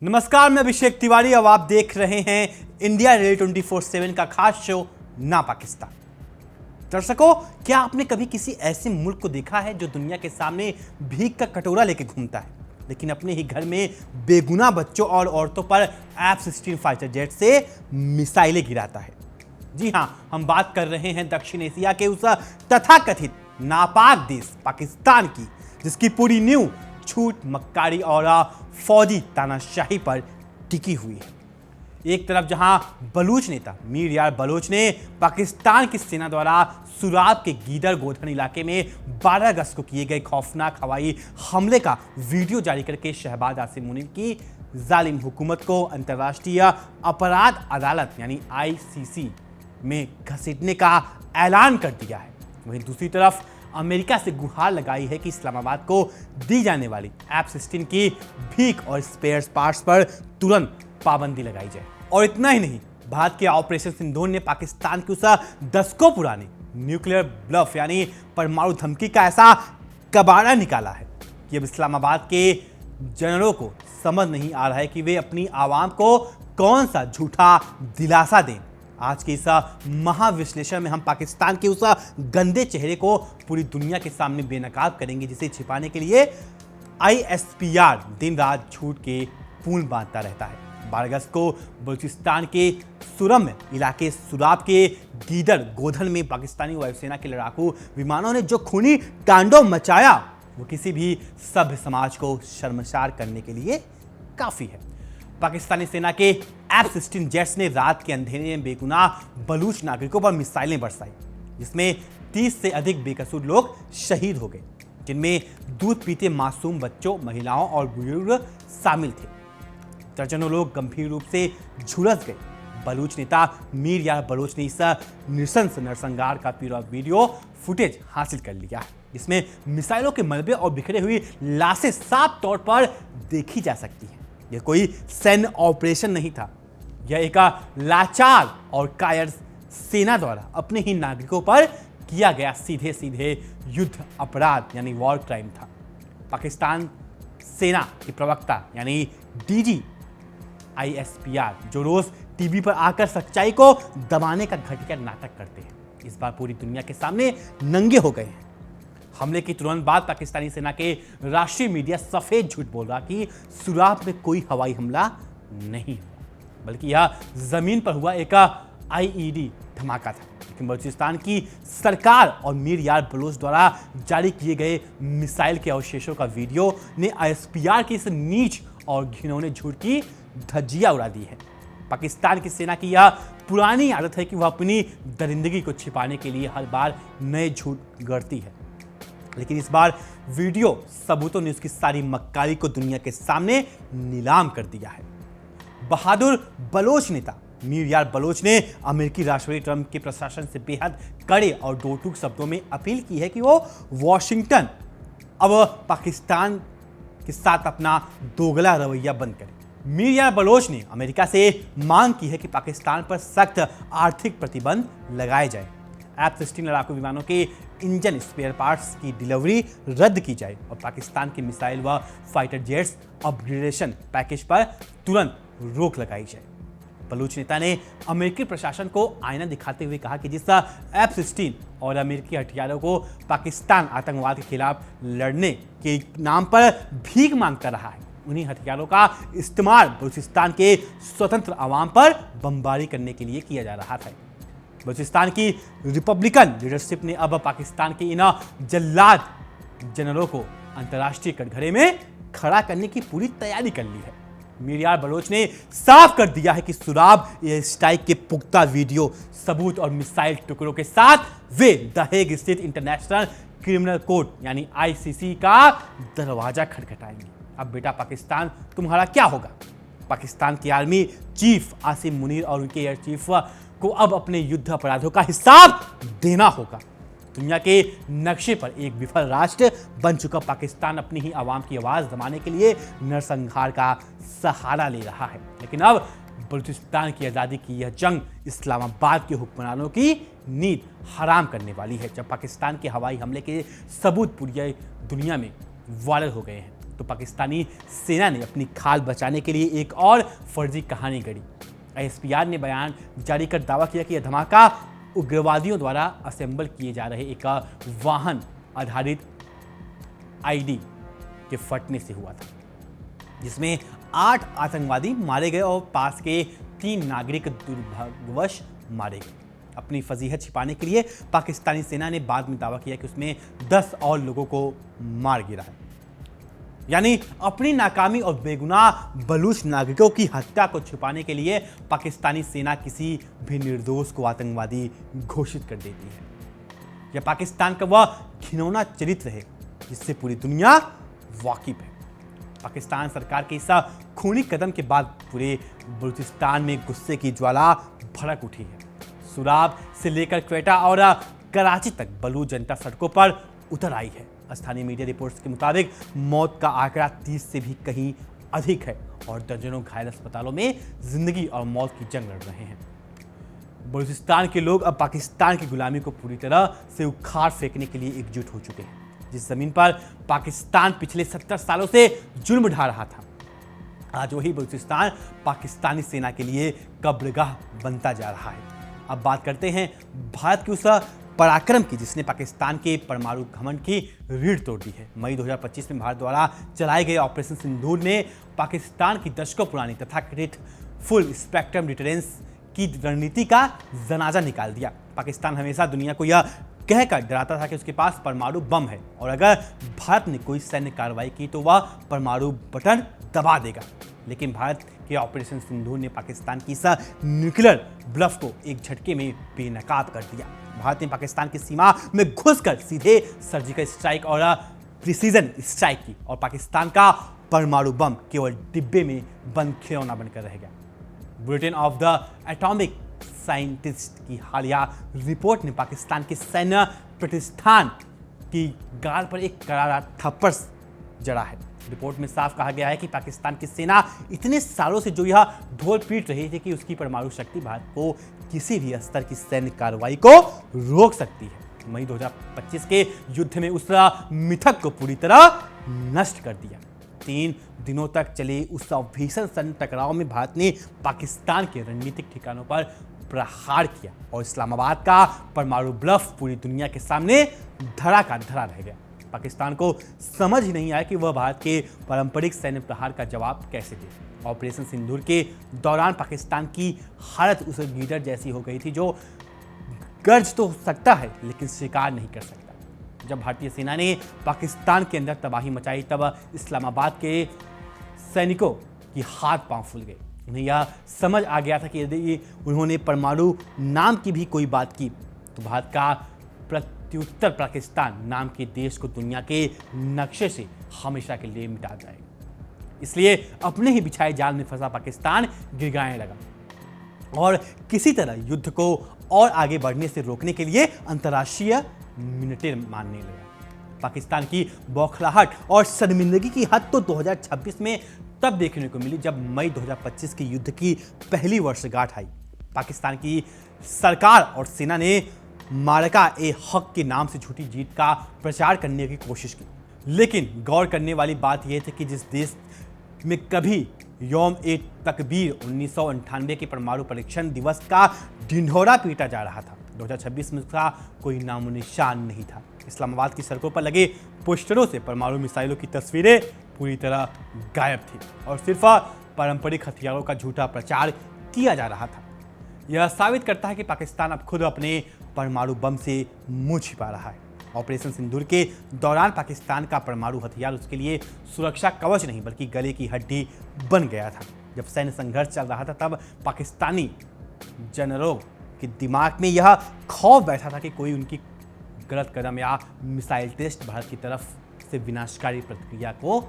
नमस्कार, मैं अभिषेक तिवारी। अब आप देख रहे हैं इंडिया डेली 24/7 का खास शो ना पाकिस्तान। दर्शकों, क्या आपने कभी किसी ऐसे मुल्क को देखा है जो दुनिया के सामने भीख का कटोरा लेके घूमता है, लेकिन अपने ही घर में बेगुनाह बच्चों और औरतों पर F-16 फाइटर जेट से मिसाइलें गिराता है? जी हां, हम बात कर रहे हैं दक्षिण एशिया के उस तथाकथित नापाक देश पाकिस्तान की, जिसकी पूरी नींव छूट, मक्कारी और फौजी तानाशाही पर टिकी हुई है। एक तरफ जहां बलूच नेता मीर यार बलोच ने पाकिस्तान की सेना द्वारा सुराब के गीदर गोधन इलाके में 12 अगस्त को किए गए खौफनाक हवाई हमले का वीडियो जारी करके शहबाज आसिम मुनीर की जालिम हुकूमत को अंतर्राष्ट्रीय अपराध अदालत यानी ICC में घसीटने का ऐलान कर दिया है, वहीं दूसरी तरफ अमेरिका से गुहार लगाई है कि इस्लामाबाद को दी जाने वाली F-16 की भीख और स्पेयर पार्ट्स पर तुरंत पाबंदी लगाई जाए। और इतना ही नहीं, भारत के ऑपरेशन सिंदूर ने पाकिस्तान की उस दशकों पुराने न्यूक्लियर ब्लफ यानी परमाणु धमकी का ऐसा कबाड़ा निकाला है कि अब इस्लामाबाद के जनरलों को समझ नहीं आ रहा है कि वे अपनी आवाम को कौन सा झूठा दिलासा दें। आज के इस महाविश्लेषण में हम पाकिस्तान के उस गंदे चेहरे को पूरी दुनिया के सामने बेनकाब करेंगे, जिसे छिपाने के लिए ISPR दिन रात झूठ के पुल बांधता रहता है। 12 अगस्त को बलूचिस्तान के सुरम इलाके सुराब के गीदर गोधन में पाकिस्तानी वायुसेना के लड़ाकू विमानों ने जो खूनी तांडव मचाया, वो किसी भी सभ्य समाज को शर्मसार करने के लिए काफी है। पाकिस्तानी सेना के F-16 जेट्स ने रात के अंधेरे में बेगुनाह बलूच नागरिकों पर मिसाइलें बरसाई, जिसमें 30 से अधिक बेकसूर लोग शहीद हो गए, जिनमें दूध पीते मासूम बच्चों, महिलाओं और बुजुर्ग शामिल थे। दर्जनों लोग गंभीर रूप से झुलस गए। बलूच नेता मीर यार बलोच ने इस नृशंस नरसंहार का पूरा वीडियो फुटेज हासिल कर लिया, जिसमें मिसाइलों के मलबे और बिखरे हुई लाशें साफ तौर पर देखी जा सकती हैं। यह कोई सैन्य ऑपरेशन नहीं था, यह एक लाचार और कायर सेना द्वारा अपने ही नागरिकों पर किया गया सीधे सीधे युद्ध अपराध यानी वॉर क्राइम था। पाकिस्तान सेना के प्रवक्ता यानी DG ISPR, जो रोज टीवी पर आकर सच्चाई को दबाने का घटिया नाटक करते हैं, इस बार पूरी दुनिया के सामने नंगे हो गए हैं। हमले की तुरंत बाद पाकिस्तानी सेना के राष्ट्रीय मीडिया सफेद झूठ बोल रहा कि सुराब में कोई हवाई हमला नहीं हुआ, बल्कि यह जमीन पर हुआ एक IED धमाका था। लेकिन बलूचिस्तान की सरकार और मीर यार बलोच द्वारा जारी किए गए मिसाइल के अवशेषों का वीडियो ने ISPR की इस नीच और घिनौने झूठ की धज्जियां उड़ा दी है। पाकिस्तान की सेना की यह पुरानी आदत है कि वह अपनी दरिंदगी को छिपाने के लिए हर बार नए झूठ गढ़ती है, लेकिन इस बार वीडियो सबूतों ने उसकी सारी मक्कारी को दुनिया के सामने नीलाम कर दिया है। बहादुर बलोच नेता मीर यार बलोच ने अमेरिकी राष्ट्रपति ट्रंप के प्रशासन से बेहद कड़े और दो टूक शब्दों में अपील की है कि वो वॉशिंगटन अब पाकिस्तान के साथ अपना दोगला रवैया बंद करे। मीर यार बलोच ने अमेरिका से मांग की है कि पाकिस्तान पर सख्त आर्थिक प्रतिबंध लगाए जाए, F-16 लड़ाकू विमानों के इंजन स्पेयर पार्ट्स की डिलीवरी रद्द की जाए और पाकिस्तान के मिसाइल व फाइटर जेट्स अपग्रेडेशन पैकेज पर तुरंत रोक लगाई जाए। बलूच नेता ने अमेरिकी प्रशासन को आईना दिखाते हुए कहा कि जिस F-16 और अमेरिकी हथियारों को पाकिस्तान आतंकवाद के खिलाफ लड़ने के नाम पर भीख मांगता रहा है, उन्हीं हथियारों का इस्तेमाल बलूचिस्तान के स्वतंत्र आवाम पर बमबारी करने के लिए किया जा रहा था। बलूचिस्तान की रिपब्लिकन लीडरशिप ने अब पाकिस्तान के इन जल्लाद जनरलों को अंतर्राष्ट्रीय कटघरे में खड़ा करने की पूरी तैयारी कर ली है। मीर यार बलोच ने साफ कर दिया है कि सुराब एयर स्ट्राइक के पुख्ता वीडियो सबूत और मिसाइल टुकड़ों के साथ वे द हेग स्थित इंटरनेशनल क्रिमिनल कोर्ट यानी ICC का दरवाजा खटखटाएंगे। अब बेटा पाकिस्तान तुम्हारा क्या होगा? पाकिस्तान की आर्मी चीफ आसिम मुनीर और उनके एयर चीफ को अब अपने युद्ध अपराधों का हिसाब देना होगा। दुनिया के नक्शे पर एक विफल राष्ट्र बन चुका पाकिस्तान अपनी ही आवाम की आवाज दबाने के लिए नरसंहार का सहारा ले रहा है, लेकिन अब बलूचिस्तान की आज़ादी की यह जंग इस्लामाबाद के हुक्मरानों की नींद हराम करने वाली है, जब पाकिस्तान के हवाई हमले के सबूत पूरी दुनिया में वायरल हो गए हैं। तो पाकिस्तानी सेना ने अपनी खाल बचाने के लिए एक और फर्जी कहानी गढ़ी। ISPR ने बयान जारी कर दावा किया कि यह धमाका उग्रवादियों द्वारा असेंबल किए जा रहे एक वाहन आधारित ID के फटने से हुआ था, जिसमें 8 आतंकवादी मारे गए और पास के 3 नागरिक दुर्भाग्यवश मारे गए। अपनी फजीहत छिपाने के लिए पाकिस्तानी सेना ने बाद में दावा किया कि उसमें 10 और लोगों को मार गिरा है। यानी अपनी नाकामी और बेगुनाह बलूच नागरिकों की हत्या को छुपाने के लिए पाकिस्तानी सेना किसी भी निर्दोष को आतंकवादी घोषित कर देती है। यह पाकिस्तान का वह घिनौना चरित्र है जिससे पूरी दुनिया वाकिफ है। पाकिस्तान सरकार के इस खूनी कदम के बाद पूरे बलूचिस्तान में गुस्से की ज्वाला भड़क उठी है। सुराब से लेकर क्वेटा और कराची तक बलूच जनता सड़कों पर उतर आई है। स्थानीय मीडिया रिपोर्ट्स के मुताबिक मौत का आंकड़ा 30 से भी कहीं अधिक है और दर्जनों घायल अस्पतालों में जिंदगी और मौत की जंग लड़ रहे हैं। बलूचिस्तान के लोग अब पाकिस्तान की गुलामी को पूरी तरह से उखाड़ फेंकने के लिए एकजुट हो चुके हैं। जिस जमीन पर पाकिस्तान पिछले 70 सालों से जुल्म ढा रहा था, आज वही बलूचिस्तान पाकिस्तानी सेना के लिए कब्रगाह बनता जा रहा है। अब बात करते हैं भारत की उस पराक्रम की जिसने पाकिस्तान के परमाणु घमंड की रीढ़ तोड़ दी है। मई 2025 में भारत द्वारा चलाए गए ऑपरेशन सिंदूर ने पाकिस्तान की दशकों पुरानी तथाकथित फुल स्पेक्ट्रम डिटरेंस की रणनीति का जनाजा निकाल दिया। पाकिस्तान हमेशा दुनिया को यह कहकर डराता था कि उसके पास परमाणु बम है और अगर भारत ने कोई सैन्य कार्रवाई की तो वह परमाणु बटन दबा देगा। लेकिन भारत के ऑपरेशन सिंदूर ने पाकिस्तान की इस न्यूक्लियर ब्लफ को एक झटके में बेनकाब कर दिया। भारत ने पाकिस्तान की सीमा में घुसकर सीधे सर्जिकल स्ट्राइक और प्रिसीजन स्ट्राइक की और पाकिस्तान का परमाणु बम केवल डिब्बे में बंद खिलौना बनकर रह गया। Bulletin of the atomic scientist की हालिया रिपोर्ट ने पाकिस्तान के सैन्य प्रतिष्ठान की गाल पर एक करारा थप्पड़ जड़ा है। रिपोर्ट में साफ कहा गया है कि पाकिस्तान की सेना इतने सालों से जो यह ढोल पीट रही थी कि उसकी परमाणु शक्ति भारत को किसी भी स्तर की सैन्य कार्रवाई को रोक सकती है, मई 2025 के युद्ध में उस मिथक को पूरी तरह नष्ट कर दिया। 3 दिनों तक चले उस भीषण सैन्य टकराव में भारत ने पाकिस्तान के रणनीतिक ठिकानों पर प्रहार किया और इस्लामाबाद का परमाणु ब्लफ पूरी दुनिया के सामने धरा का धरा रह गया। पाकिस्तान को समझ ही नहीं आया कि वह भारत के पारंपरिक सैन्य प्रहार का जवाब कैसे दे। ऑपरेशन सिंदूर के दौरान पाकिस्तान की हालत उस गीदड़ जैसी हो गई थी जो गर्ज तो सकता है लेकिन शिकार नहीं कर सकता। जब भारतीय सेना ने पाकिस्तान के अंदर तबाही मचाई तब इस्लामाबाद के सैनिकों की हाथ पांव फूल गए। उन्हें यह समझ आ गया था कि यदि उन्होंने परमाणु नाम की भी कोई बात की तो भारत का प्रत्युत्तर पाकिस्तान नाम के देश को दुनिया के नक्शे से हमेशा के लिए मिटा जाएगा। इसलिए अपने ही बिछाए जाल में फंसा पाकिस्तान गिड़गिड़ाने लगा और किसी तरह युद्ध को और आगे बढ़ने से रोकने के लिए अंतर्राष्ट्रीय मिनटें मानने लगा। पाकिस्तान की बौखलाहट और शर्मिंदगी की हद तो 2026 में तब देखने को मिली जब मई 2025 के युद्ध की पहली वर्षगांठ आई। पाकिस्तान की सरकार और सेना ने मारका ए हक के नाम से झूठी जीत का प्रचार करने की कोशिश की, लेकिन गौर करने वाली बात यह थी कि जिस देश में कभी यौम ए तकबीर 1998 के परमाणु परीक्षण दिवस का ढिंढोरा पीटा जा रहा था, 2026 में उसका कोई नामो निशान नहीं था। इस्लामाबाद की सड़कों पर लगे पोस्टरों से परमाणु मिसाइलों की तस्वीरें पूरी तरह गायब थी और सिर्फ पारंपरिक हथियारों का झूठा प्रचार किया जा रहा था। यह साबित करता है कि पाकिस्तान अब खुद अपने परमाणु बम से मुंह छिपा रहा है। ऑपरेशन सिंदूर के दौरान पाकिस्तान का परमाणु हथियार उसके लिए सुरक्षा कवच नहीं बल्कि गले की हड्डी बन गया था। जब सैन्य संघर्ष चल रहा था तब पाकिस्तानी जनरलों के दिमाग में यह खौफ बैठा था कि कोई उनकी गलत कदम या मिसाइल टेस्ट भारत की तरफ से विनाशकारी प्रतिक्रिया को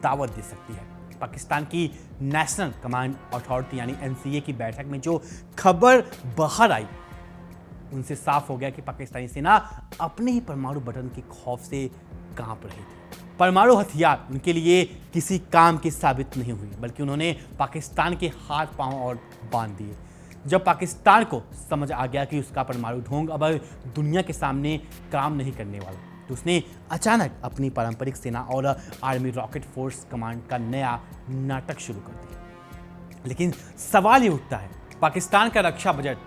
दावत दे सकती है। पाकिस्तान की नेशनल कमांड अथॉरिटी यानी NCA की बैठक में जो खबर बाहर आई उनसे साफ हो गया कि पाकिस्तानी सेना अपने ही परमाणु बटन के खौफ से कांप रही थी। परमाणु हथियार उनके लिए किसी काम के साबित नहीं हुए बल्कि उन्होंने पाकिस्तान के हाथ पांव और बांध दिए। जब पाकिस्तान को समझ आ गया कि उसका परमाणु ढोंग अब दुनिया के सामने काम नहीं करने वाला तो उसने अचानक अपनी पारंपरिक सेना और आर्मी रॉकेट फोर्स कमांड का नया नाटक शुरू कर दिया। लेकिन सवाल ये उठता है, पाकिस्तान का रक्षा बजट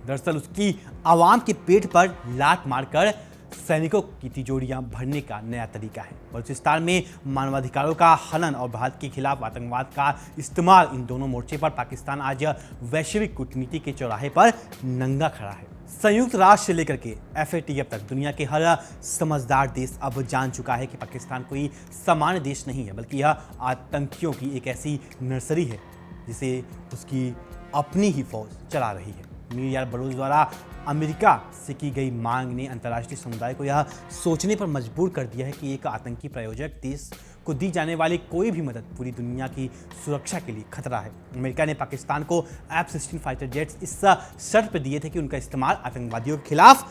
दरअसल उसकी आवाम के पेट पर लात मारकर सैनिकों की तिजोरियां भरने का नया तरीका है। बलूचिस्तान में मानवाधिकारों का हनन और भारत के खिलाफ आतंकवाद का इस्तेमाल, इन दोनों मोर्चे पर पाकिस्तान आज वैश्विक कूटनीति के चौराहे पर नंगा खड़ा है। संयुक्त राष्ट्र से लेकर के FATF तक दुनिया के हर समझदार देश अब जान चुका है कि पाकिस्तान कोई सामान्य देश नहीं है, बल्कि यह आतंकियों की एक ऐसी नर्सरी है जिसे उसकी अपनी ही फौज चला रही है। मीर यार बलूच द्वारा अमेरिका से की गई मांग ने अंतर्राष्ट्रीय समुदाय को यह सोचने पर मजबूर कर दिया है कि एक आतंकी प्रायोजक देश को दी जाने वाली कोई भी मदद पूरी दुनिया की सुरक्षा के लिए खतरा है। अमेरिका ने पाकिस्तान को F-16 फाइटर जेट्स इस शर्त पर दिए थे कि उनका इस्तेमाल आतंकवादियों के खिलाफ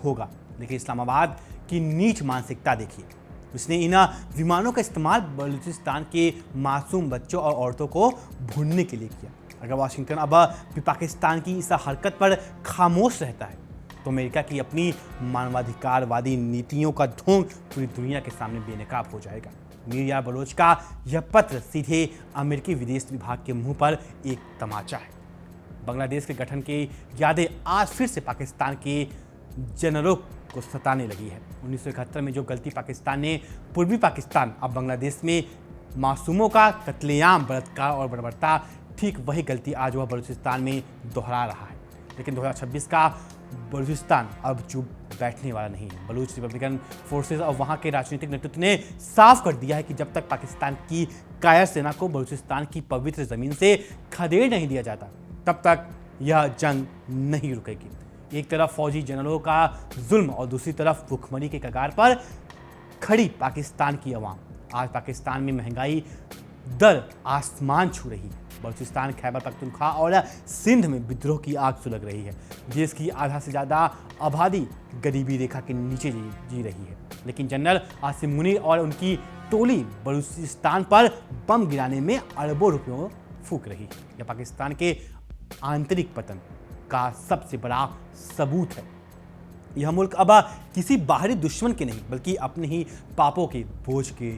होगा, लेकिन इस्लामाबाद की नीच मानसिकता देखिए। उसने इन विमानों का इस्तेमाल बलूचिस्तान के मासूम बच्चों और औरतों को भूनने के लिए किया। अगर वाशिंगटन अब भी पाकिस्तान की इस हरकत पर खामोश रहता है तो अमेरिका की अपनी मानवाधिकारवादी नीतियों का ढोंग पूरी दुनिया के सामने बेनकाब हो जाएगा। मीर यार बलोच का यह पत्र सीधे अमेरिकी विदेश विभाग के मुंह पर एक तमाचा है। बांग्लादेश के गठन की यादें आज फिर से पाकिस्तान के जनरलों को सताने लगी है। 1971 में जो गलती पाकिस्तान ने पूर्वी पाकिस्तान अब बांग्लादेश में मासूमों का कत्लेआम, बलात्कार और बर्बरता, ठीक वही गलती आज वह बलूचिस्तान में दोहरा रहा है। लेकिन 2026 का बलूचिस्तान अब चुप बैठने वाला नहीं है। बलूच रिपब्लिकन फोर्सेस और वहाँ के राजनीतिक नेतृत्व ने साफ कर दिया है कि जब तक पाकिस्तान की कायर सेना को बलूचिस्तान की पवित्र जमीन से खदेड़ नहीं दिया जाता, तब तक यह जंग नहीं रुकेगी। एक तरफ फौजी जनरलों का जुल्म और दूसरी तरफ भूखमरी के कगार पर खड़ी पाकिस्तान की आवाम। आज पाकिस्तान में महंगाई दर आसमान छू रही है। बलूचिस्तान, खैबर पख्तूनख्वा और सिंध में विद्रोह की आग सुलग रही है। देश की आधा से ज़्यादा आबादी गरीबी रेखा के नीचे जी रही है। लेकिन जनरल आसिम मुनीर और उनकी टोली बलूचिस्तान पर बम गिराने में अरबों रुपयों फूंक रही है। यह पाकिस्तान के आंतरिक पतन का सबसे बड़ा सबूत है। यह मुल्क अब किसी बाहरी दुश्मन के नहीं, बल्कि अपने ही पापों के बोझ के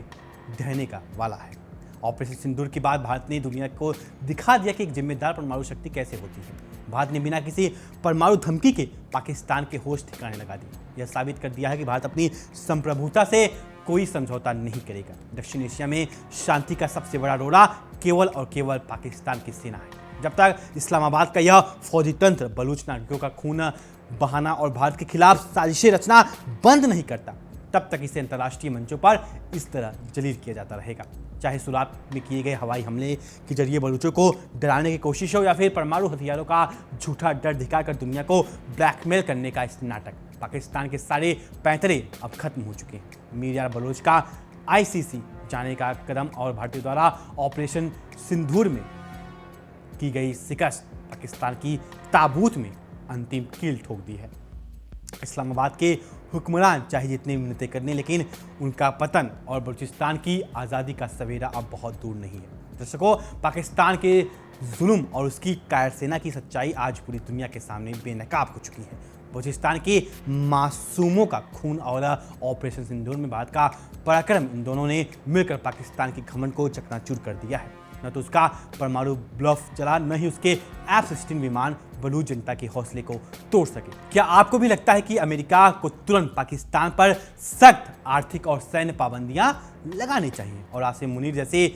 ढहने का वाला है। ऑपरेशन सिंदूर के बाद भारत ने दुनिया को दिखा दिया कि एक जिम्मेदार परमाणु शक्ति कैसे होती है। भारत ने बिना किसी परमाणु धमकी के पाकिस्तान के होश ठिकाने लगा दिए। यह साबित कर दिया है कि भारत अपनी संप्रभुता से कोई समझौता नहीं करेगा। दक्षिण एशिया में शांति का सबसे बड़ा रोड़ा केवल और केवल पाकिस्तान की सेना है। जब तक इस्लामाबाद का यह फौजी तंत्र बलूच नागरिकों का खून बहाना और भारत के खिलाफ साजिशें रचना बंद नहीं करता, तब तक इसे अंतर्राष्ट्रीय मंचों पर इस तरह जलील किया जाता रहेगा। चाहे सुरात में किए गए हवाई हमले के जरिए बलूचों को डराने की कोशिश हो या फिर परमाणु हथियारों का झूठा डर दिखाकर दुनिया को ब्लैकमेल करने का इस नाटक, पाकिस्तान के सारे पैंतरे अब खत्म हो चुके हैं। मीर यार बलूच का ICC जाने का कदम और भारतीय द्वारा ऑपरेशन सिंदूर में की गई शिकस्त पाकिस्तान की ताबूत में अंतिम कील ठोक दी है। इस्लामाबाद के हुक्मरान चाहे जितने मिन्नतें करने, लेकिन उनका पतन और बलूचिस्तान की आज़ादी का सवेरा अब बहुत दूर नहीं है। दर्शकों, पाकिस्तान के जुल्म और उसकी कायर सेना की सच्चाई आज पूरी दुनिया के सामने बेनकाब हो चुकी है। बलूचिस्तान के मासूमों का खून और ऑपरेशन सिंदूर में भारत का पराक्रम, इन दोनों ने मिलकर पाकिस्तान के घमंड को चकनाचूर कर दिया है। न तो उसका परमाणु ब्लफ चला, न ही उसके F-16 विमान बलूच जनता के हौसले को तोड़ सके। क्या आपको भी लगता है कि अमेरिका को तुरंत पाकिस्तान पर सख्त आर्थिक और सैन्य पाबंदियां लगानी चाहिए और आसिम मुनीर जैसे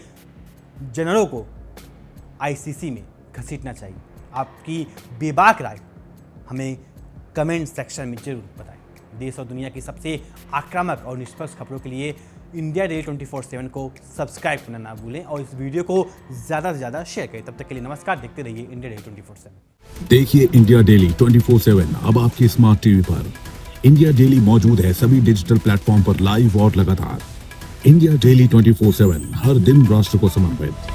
जनरलों को ICC में घसीटना चाहिए? आपकी बेबाक राय हमें कमेंट सेक्शन में जरूर बताएं। देश और दुनिया की सबसे आक्रामक और निष्पक्ष खबरों के लिए इंडिया डेली 24/7 को सब्सक्राइब करना ना भूलें और इस वीडियो को ज़्यादा से ज़्यादा शेयर करें। तब तक के लिए नमस्कार, देखते रहिए इंडिया डेली 24/7। देखिए इंडिया डेली 24/7 अब आपकी स्मार्ट टीवी पर। इंडिया डेली मौजूद है सभी डिजिटल प्लेटफॉर्म पर लाइव और लगातार। इंडिया डेली 24/7 हर दिन राष्ट्र को समर्पित।